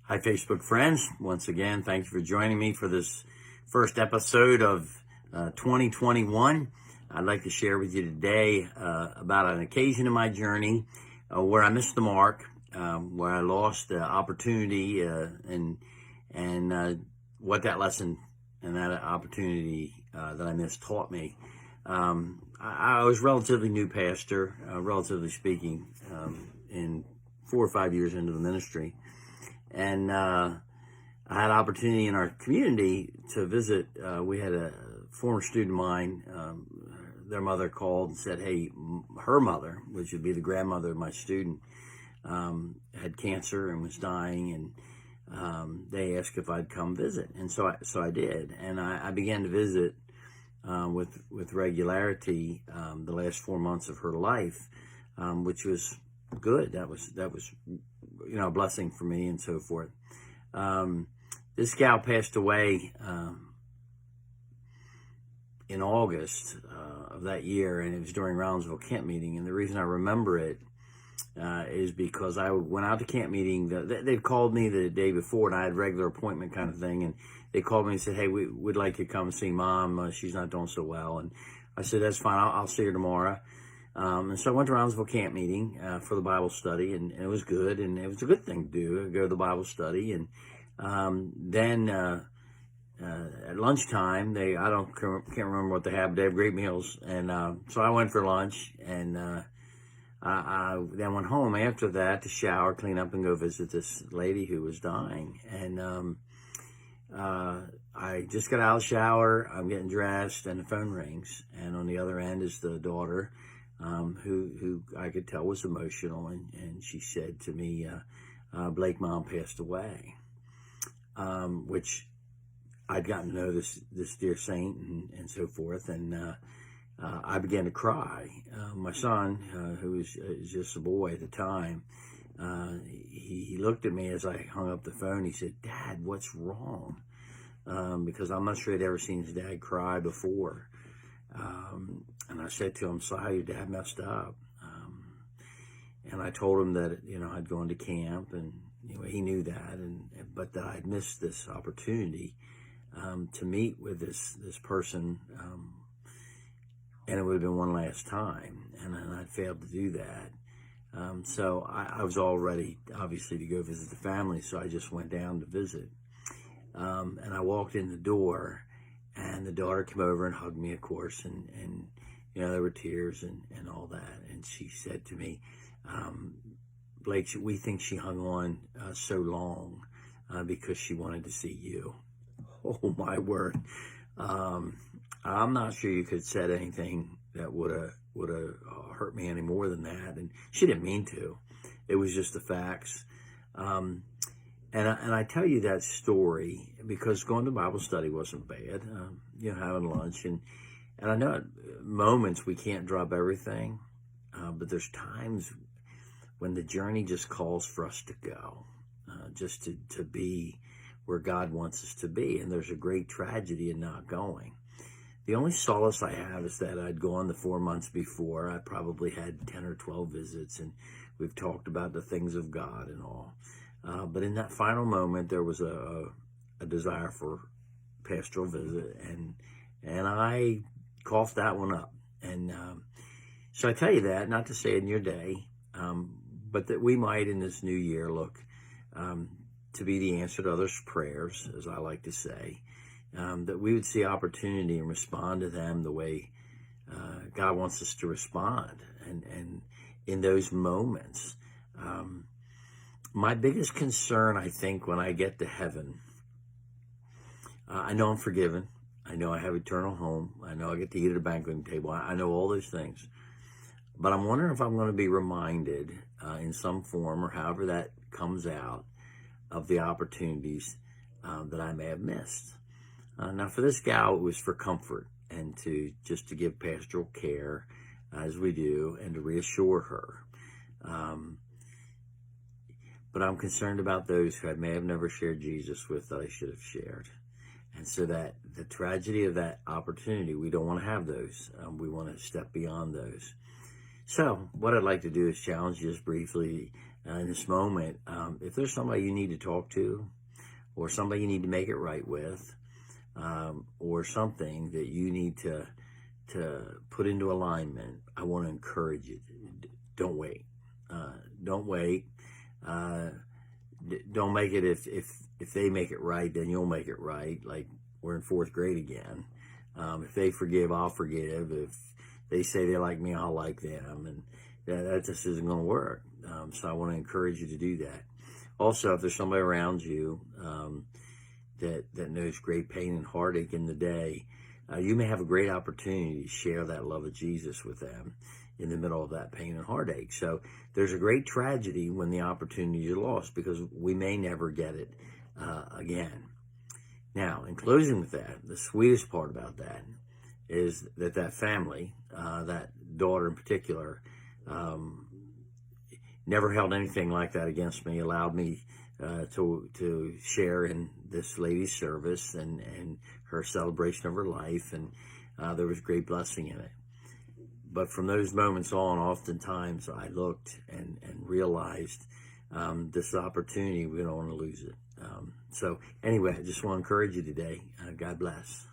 Hi, Facebook friends. Once again, thank you for joining me for this first episode of 2021. I'd like to share with you today about an occasion in my journey where I missed the mark, where I lost the opportunity, and what that lesson and that opportunity that I missed taught me. I was relatively new pastor, relatively speaking, in 4 or 5 years into the ministry. And I had an opportunity in our community to visit. We had a former student of mine. Their mother called and said, hey, her mother, which would be the grandmother of my student, had cancer and was dying. And they asked if I'd come visit. And so I did. And I began to visit with regularity the last 4 months of her life, which was good. That was a blessing for me and so forth. This gal passed away in August of that year, and it was during Roundsville camp meeting. And the reason I remember it is because I went out to camp meeting. They'd called me the day before, and I had a regular appointment kind of thing. And they called me and said, hey, we'd like you to come see Mom. She's not doing so well. And I said, that's fine. I'll see her tomorrow. And so I went to Roundsville camp meeting for the Bible study, and it was good, and it was a good thing to do, go to the Bible study. And then at lunchtime, can't remember what they have, but they have great meals. And so I went for lunch, and I then went home after that to shower, clean up, and go visit this lady who was dying. And I just got out of the shower, I'm getting dressed, and the phone rings, and on the other end is the daughter, who I could tell was emotional, and she said to me, Blake, Mom passed away, which I'd gotten to know this dear saint and so forth, and I began to cry. My son, who was just a boy at the time, he looked at me as I hung up the phone. He said, Dad, what's wrong? Because I'm not sure he'd ever seen his dad cry before. And I said to him, so how your dad messed up? And I told him that, I'd gone to camp, and he knew that, but that I'd missed this opportunity to meet with this person, and it would have been one last time, and I'd failed to do that. So I was all ready, obviously, to go visit the family, so I just went down to visit. And I walked in the door, and the daughter came over and hugged me, of course, and there were tears and all that. And she said to me, Blake, we think she hung on so long because she wanted to see you. Oh, my word. I'm not sure you could have said anything that would have hurt me any more than that. And she didn't mean to. It was just the facts. And I tell you that story because going to Bible study wasn't bad. Having lunch, and I know at moments we can't drop everything, but there's times when the journey just calls for us to go, just to be where God wants us to be. And there's a great tragedy in not going. The only solace I have is that I'd gone the 4 months before. I probably had 10 or 12 visits, and we've talked about the things of God and all. But in that final moment, there was a desire for pastoral visit, and I coughed that one up. And so I tell you that, not to say in your day, but that we might in this new year look to be the answer to others' prayers, as I like to say, that we would see opportunity and respond to them the way God wants us to respond. And in those moments, my biggest concern, I think, when I get to heaven, I know I'm forgiven. I know I have eternal home. I know I get to eat at a banqueting table. I know all those things. But I'm wondering if I'm going to be reminded in some form or however that comes out of the opportunities that I may have missed. Now, for this gal, it was for comfort and to give pastoral care as we do and to reassure her. But I'm concerned about those who I may have never shared Jesus with that I should have shared. And so that the tragedy of that opportunity, we don't want to have those. We want to step beyond those. So what I'd like to do is challenge you just briefly in this moment. If there's somebody you need to talk to, or somebody you need to make it right with, or something that you need to put into alignment, I want to encourage you. Don't wait. Don't wait. Don't make it if they make it right, then you'll make it right. Like we're in fourth grade again. If they forgive, I'll forgive. If they say they like me, I'll like them, and that just isn't going to work. So I want to encourage you to do that. Also, if there's somebody around you that knows great pain and heartache in the day, you may have a great opportunity to share that love of Jesus with them in the middle of that pain and heartache. So there's a great tragedy when the opportunity is lost, because we may never get it again. Now, in closing with that, the sweetest part about that is that family, that daughter in particular, never held anything like that against me, allowed me to share in this lady's service and her celebration of her life, and there was great blessing in it. But from those moments on, oftentimes I looked and realized this opportunity, we don't want to lose it. So anyway, I just want to encourage you today. God bless.